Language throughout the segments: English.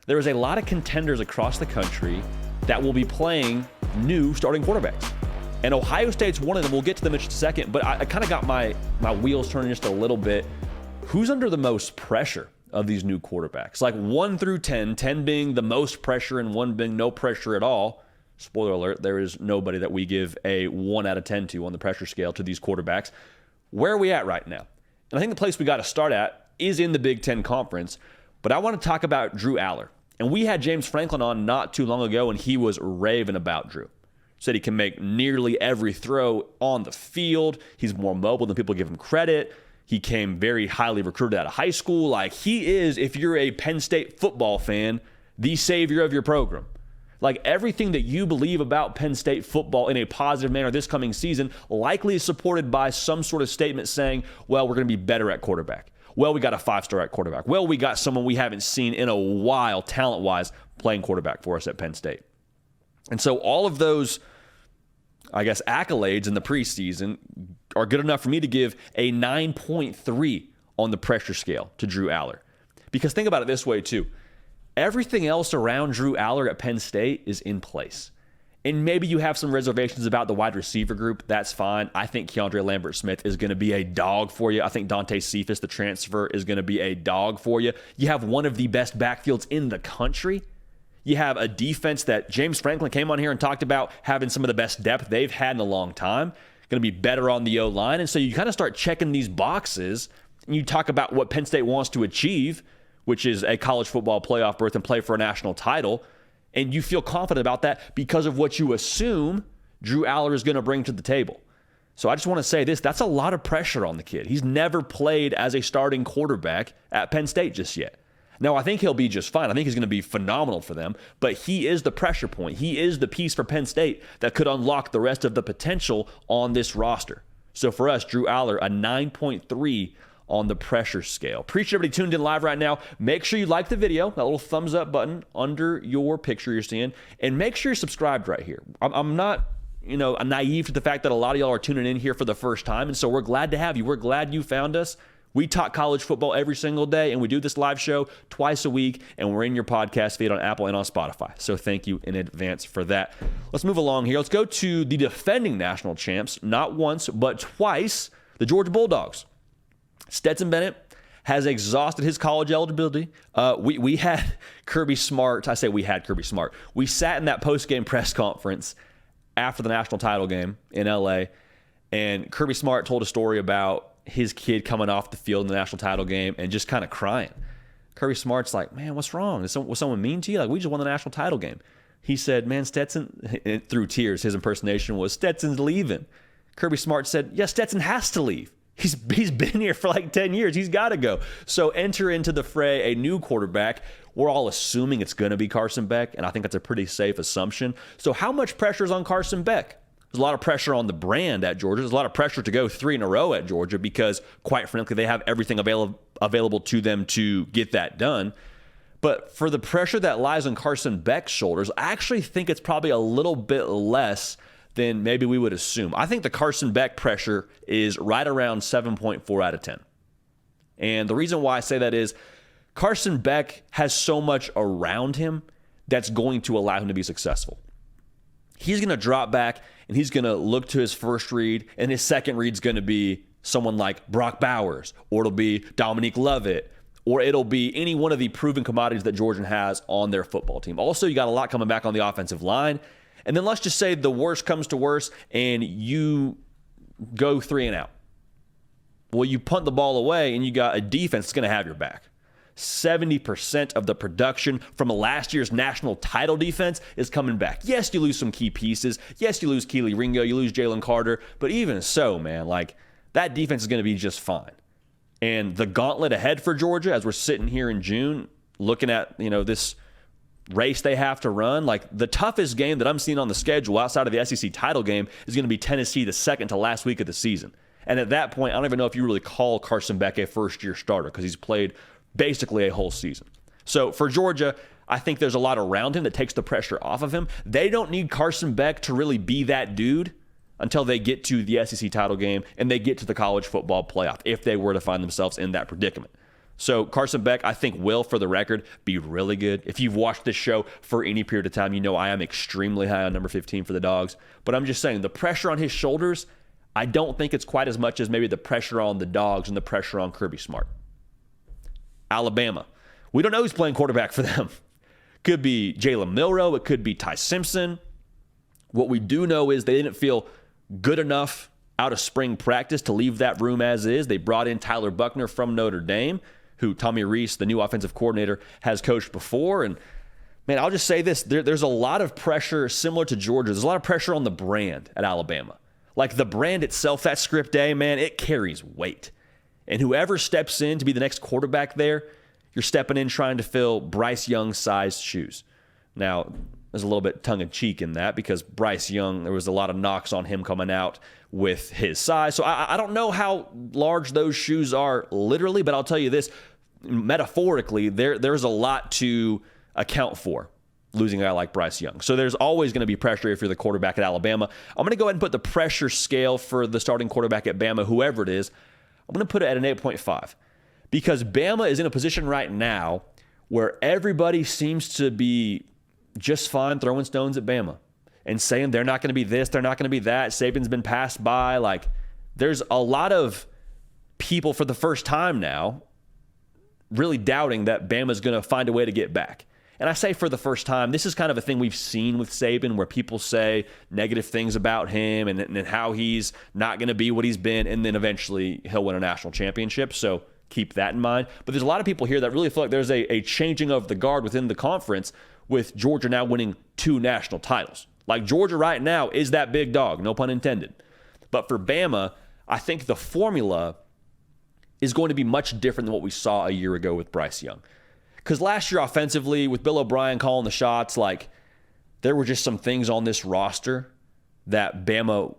there is a lot of contenders across the country that will be playing new starting quarterbacks. And Ohio State's one of them. We'll get to them in just a second, but I kind of got my wheels turning just a little bit. Who's under the most pressure of these new quarterbacks? Like 1 through 10, 10 being the most pressure and 1 being no pressure at all. Spoiler alert, there is nobody that we give a 1 out of 10 to on the pressure scale to these quarterbacks. Where are we at right now? And I think the place we got to start at is in the Big Ten Conference, but I want to talk about Drew Aller. And we had James Franklin on not too long ago, and he was raving about Drew. Said he can make nearly every throw on the field. He's more mobile than people give him credit. He came very highly recruited out of high school. Like, he is, if you're a Penn State football fan, the savior of your program. Like, everything that you believe about Penn State football in a positive manner this coming season likely is supported by some sort of statement saying, well, we're going to be better at quarterback. Well, we got a 5-star at quarterback. Well, we got someone we haven't seen in a while, talent-wise, playing quarterback for us at Penn State. And so all of those, I guess, accolades in the preseason are good enough for me to give a 9.3 on the pressure scale to Drew Aller. Because think about it this way, too. Everything else around Drew Aller at Penn State is in place. And maybe you have some reservations about the wide receiver group. That's fine. I think Keandre Lambert-Smith is going to be a dog for you. I think Dante Cephas, the transfer, is going to be a dog for you. You have one of the best backfields in the country. You have a defense that James Franklin came on here and talked about having some of the best depth they've had in a long time. Going to be better on the O-line. And so you kind of start checking these boxes, and you talk about what Penn State wants to achieve, which is a college football playoff berth and play for a national title. And you feel confident about that because of what you assume Drew Aller is going to bring to the table. So I just want to say this, that's a lot of pressure on the kid. He's never played as a starting quarterback at Penn State just yet. Now, I think he'll be just fine. I think he's going to be phenomenal for them, but he is the pressure point. He is the piece for Penn State that could unlock the rest of the potential on this roster. So for us, Drew Aller, a 9.3 on the pressure scale. Appreciate everybody tuned in live right now. Make sure you like the video, that little thumbs up button under your picture you're seeing, and make sure you're subscribed right here. I'm not, naive to the fact that a lot of y'all are tuning in here for the first time, and so we're glad to have you. We're glad you found us. We talk college football every single day, and we do this live show twice a week, and we're in your podcast feed on Apple and on Spotify. So thank you in advance for that. Let's move along here. Let's go to the defending national champs, not once, but twice, the Georgia Bulldogs. Stetson Bennett has exhausted his college eligibility. We had Kirby Smart. I say we had Kirby Smart. We sat in that post-game press conference after the national title game in L.A., and Kirby Smart told a story about his kid coming off the field in the national title game and just kind of crying. Kirby Smart's like, man, what's wrong? Was someone mean to you? Like, we just won the national title game. He said, man, Stetson, through tears, his impersonation was, Stetson's leaving. Kirby Smart said, yeah, Stetson has to leave. He's been here for like 10 years. He's got to go. So enter into the fray a new quarterback. We're all assuming it's going to be Carson Beck, and I think that's a pretty safe assumption. So how much pressure is on Carson Beck? There's a lot of pressure on the brand at Georgia. There's a lot of pressure to go 3 in a row at Georgia because, quite frankly, they have everything available to them to get that done. But for the pressure that lies on Carson Beck's shoulders, I actually think it's probably a little bit less than maybe we would assume. I think the Carson Beck pressure is right around 7.4 out of 10. And the reason why I say that is Carson Beck has so much around him that's going to allow him to be successful. He's going to drop back and he's going to look to his first read, and his second read's going to be someone like Brock Bowers, or it'll be Dominique Lovett, or it'll be any one of the proven commodities that Georgia has on their football team. Also, you got a lot coming back on the offensive line. And then let's just say the worst comes to worst and you go 3 and out. Well, you punt the ball away and you got a defense that's going to have your back. 70% of the production from last year's national title defense is coming back. Yes, you lose some key pieces. Yes, you lose Keely Ringo. You lose Jalen Carter. But even so, man, like, that defense is going to be just fine. And the gauntlet ahead for Georgia, as we're sitting here in June, looking at, this race they have to run, like, the toughest game that I'm seeing on the schedule outside of the SEC title game is going to be Tennessee the second to last week of the season. And at that point, I don't even know if you really call Carson Beck a first-year starter because he's played basically a whole season. So for Georgia, I think there's a lot around him that takes the pressure off of him. They don't need Carson Beck to really be that dude until they get to the SEC title game and they get to the college football playoff, if they were to find themselves in that predicament. So Carson Beck, I think, will, for the record, be really good. If you've watched this show for any period of time, you know I am extremely high on number 15 for the Dogs. But I'm just saying, the pressure on his shoulders, I don't think it's quite as much as maybe the pressure on the Dogs and the pressure on Kirby Smart. Alabama. We don't know who's playing quarterback for them. Could be Jalen Milroe. It could be Ty Simpson. What we do know is they didn't feel good enough out of spring practice to leave that room as is. They brought in Tyler Buckner from Notre Dame, who Tommy Rees, the new offensive coordinator, has coached before. And, man, I'll just say this. There's a lot of pressure similar to Georgia. There's a lot of pressure on the brand at Alabama. Like the brand itself, that script A, man, it carries weight. And whoever steps in to be the next quarterback there, you're stepping in trying to fill Bryce Young-sized shoes. Now, there's a little bit tongue-in-cheek in that because Bryce Young, there was a lot of knocks on him coming out with his size. So I don't know how large those shoes are literally, but I'll tell you this, metaphorically, there's a lot to account for losing a guy like Bryce Young. So there's always going to be pressure if you're the quarterback at Alabama. I'm going to go ahead and put the pressure scale for the starting quarterback at Bama, whoever it is, I'm going to put it at an 8.5 because Bama is in a position right now where everybody seems to be just fine throwing stones at Bama and saying they're not going to be this, they're not going to be that. Saban's been passed by. Like, there's a lot of people for the first time now really doubting that Bama's going to find a way to get back. And I say for the first time, this is kind of a thing we've seen with Saban where people say negative things about him and how he's not going to be what he's been, and then eventually he'll win a national championship. So keep that in mind. But there's a lot of people here that really feel like there's a changing of the guard within the conference with Georgia now winning 2 national titles. Like, Georgia right now is that big dog, no pun intended. But for Bama, I think the formula is going to be much different than what we saw a year ago with Bryce Young. Because last year offensively, with Bill O'Brien calling the shots, like, there were just some things on this roster that Bama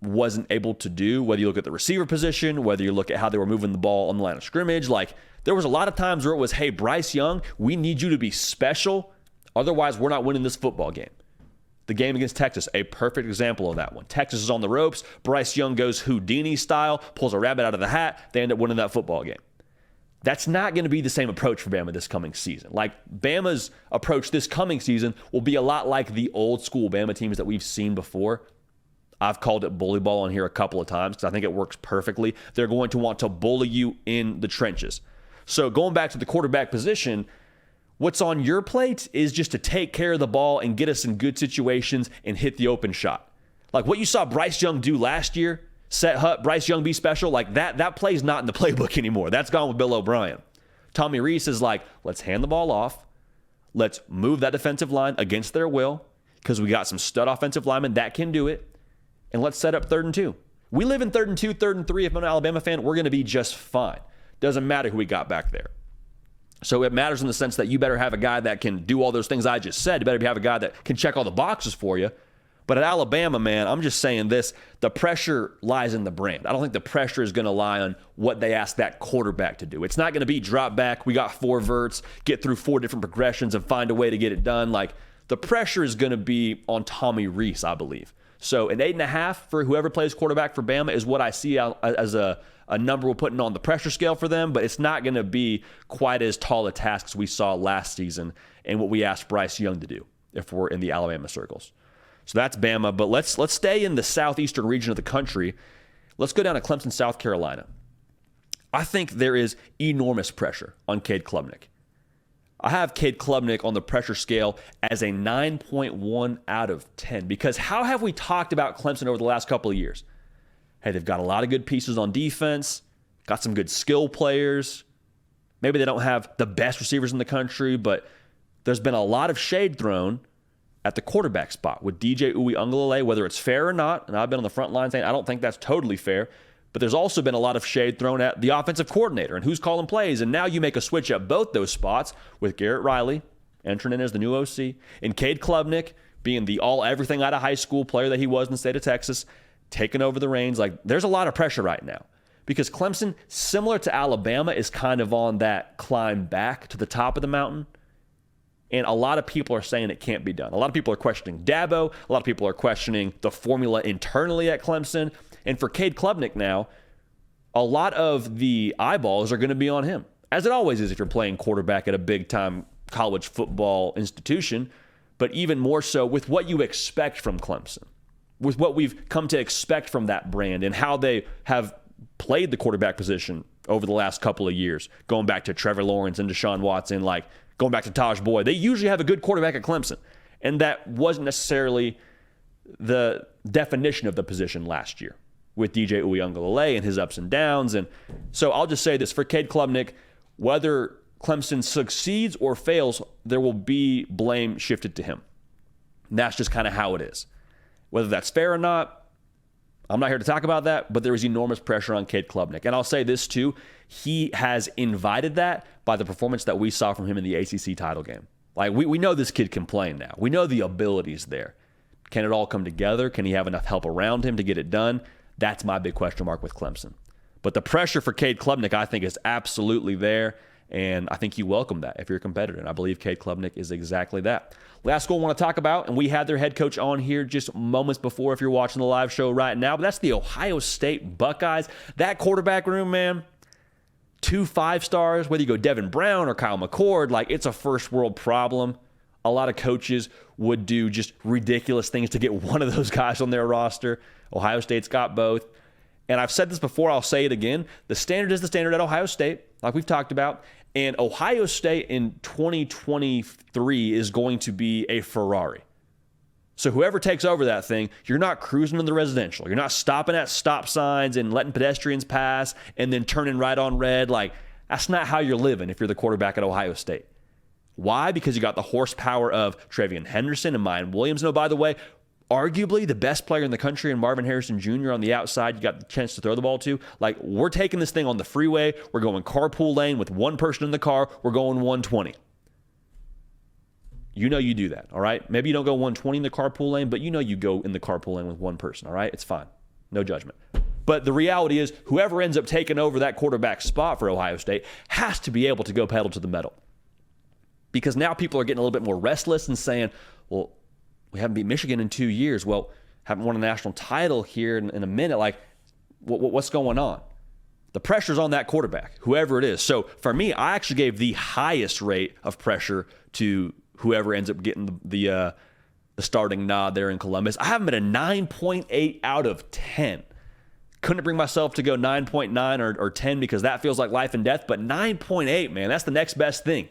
wasn't able to do, whether you look at the receiver position, whether you look at how they were moving the ball on the line of scrimmage. Like, there was a lot of times where it was, hey, Bryce Young, we need you to be special. Otherwise, we're not winning this football game. The game against Texas, a perfect example of that one. Texas is on the ropes. Bryce Young goes Houdini style, pulls a rabbit out of the hat. They end up winning that football game. That's not going to be the same approach for Bama this coming season. Like, Bama's approach this coming season will be a lot like the old school Bama teams that we've seen before. I've called it bully ball on here a couple of times because I think it works perfectly. They're going to want to bully you in the trenches. So going back to the quarterback position, what's on your plate is just to take care of the ball and get us in good situations and hit the open shot. Like what you saw Bryce Young do last year, set Hut, Bryce Young be special, like that play's not in the playbook anymore. That's gone with Bill O'Brien. Tommy Rees is like, let's hand the ball off. Let's move that defensive line against their will because we got some stud offensive linemen that can do it. And let's set up 3rd and 2. We live in 3rd and 2, 3rd and 3. If I'm an Alabama fan, we're going to be just fine. Doesn't matter who we got back there. So it matters in the sense that you better have a guy that can do all those things I just said. You better have a guy that can check all the boxes for you. But at Alabama, man, I'm just saying this, the pressure lies in the brand. I don't think the pressure is going to lie on what they ask that quarterback to do. It's not going to be drop back, we got 4 verts, get through 4 different progressions and find a way to get it done. Like, the pressure is going to be on Tommy Rees, I believe. So an 8.5 for whoever plays quarterback for Bama is what I see as a number we're putting on the pressure scale for them, but it's not going to be quite as tall a task as we saw last season and what we asked Bryce Young to do if we're in the Alabama circles. So that's Bama, but let's stay in the southeastern region of the country. Let's go down to Clemson, South Carolina. I think there is enormous pressure on Cade Klubnik. I have Cade Klubnik on the pressure scale as a 9.1 out of 10 because how have we talked about Clemson over the last couple of years? Hey, they've got a lot of good pieces on defense, got some good skill players. Maybe they don't have the best receivers in the country, but there's been a lot of shade thrown at the quarterback spot with DJ Uiagalelei, whether it's fair or not. And I've been on the front line saying I don't think that's totally fair. But there's also been a lot of shade thrown at the offensive coordinator and who's calling plays. And now you make a switch at both those spots with Garrett Riley entering in as the new OC and Cade Klubnik being the all-everything out of high school player that he was in the state of Texas, taking over the reins. Like, there's a lot of pressure right now because Clemson, similar to Alabama, is kind of on that climb back to the top of the mountain. And a lot of people are saying it can't be done. A lot of people are questioning Dabo. A lot of people are questioning the formula internally at Clemson. And for Cade Klubnik now, a lot of the eyeballs are going to be on him. as it always is if you're playing quarterback at a big-time college football institution, but even more so with what you expect from Clemson, with what we've come to expect from that brand and how they have played the quarterback position over the last couple of years, going back to Trevor Lawrence and Deshaun Watson, like going back to Taj Boyd. They usually have a good quarterback at Clemson, and that wasn't necessarily the definition of the position last year with DJ Uiagalelei and his ups and downs. And so I'll just say this, for Cade Klubnik, whether Clemson succeeds or fails, there will be blame shifted to him. And that's just kind of how it is. Whether that's fair or not, I'm not here to talk about that, but there is enormous pressure on Cade Klubnik. And I'll say this too, he has invited that by the performance that we saw from him in the ACC title game. Like, we know this kid can play now. We know the ability's there. Can it all come together? Can he have enough help around him to get it done? That's my big question mark with Clemson. But the pressure for Cade Klubnik, I think, is absolutely there. And I think you welcome that if you're a competitor. And I believe Cade Klubnik is exactly that. Last school I want to talk about, and we had their head coach on here just moments before if you're watching the live show right now, but that's the Ohio State Buckeyes. That quarterback room, man, 2 5-stars, whether you go Devin Brown or Kyle McCord, like, it's a first world problem. A lot of coaches would do just ridiculous things to get one of those guys on their roster. Ohio State's got both. And I've said this before, I'll say it again. The standard is the standard at Ohio State, like we've talked about. And Ohio State in 2023 is going to be a Ferrari. So whoever takes over that thing, you're not cruising in the residential. You're not stopping at stop signs and letting pedestrians pass and then turning right on red. Like, that's not how you're living if you're the quarterback at Ohio State. Why? Because you got the horsepower of Travion Henderson and Mayan Williams. No, by the way, arguably the best player in the country, and Marvin Harrison Jr. on the outside, you got the chance to throw the ball to. Like, we're taking this thing on the freeway. We're going carpool lane with one person in the car. We're going 120. You know you do that, all right? Maybe you don't go 120 in the carpool lane, but you know you go in the carpool lane with one person, all right? It's fine. No judgment. But the reality is, whoever ends up taking over that quarterback spot for Ohio State has to be able to go pedal to the metal. Because now people are getting a little bit more restless and saying, well, we haven't beat Michigan in 2 years. Well, haven't won a national title here in a minute. Like, what's going on? The pressure's on that quarterback, whoever it is. So for me, I actually gave the highest rate of pressure to whoever ends up getting the starting nod there in Columbus. I have him at a 9.8 out of 10. Couldn't bring myself to go 9.9 or 10 because that feels like life and death. But 9.8, man, that's the next best thing.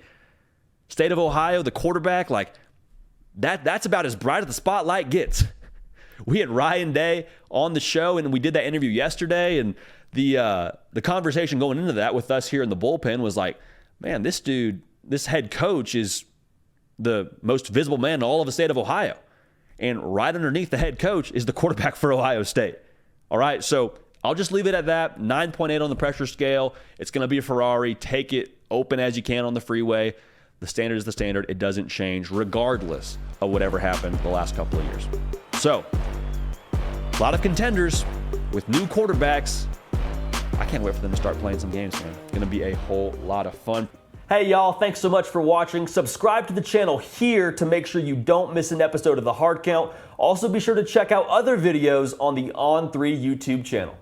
State of Ohio, the quarterback, like, that's about as bright as the spotlight gets. We had Ryan Day on the show, and we did that interview yesterday, and the conversation going into that with us here in the bullpen was like, man, this dude, this head coach is the most visible man in all of the state of Ohio. And right underneath the head coach is the quarterback for Ohio State. All right, so I'll just leave it at that. 9.8 on the pressure scale. It's going to be a Ferrari. Take it open as you can on the freeway. The standard is the standard. It doesn't change regardless of whatever happened the last couple of years. So, a lot of contenders with new quarterbacks. I can't wait for them to start playing some games, man. It's going to be a whole lot of fun. Hey, y'all. Thanks so much for watching. Subscribe to the channel here to make sure you don't miss an episode of The Hard Count. Also, be sure to check out other videos on the On3 YouTube channel.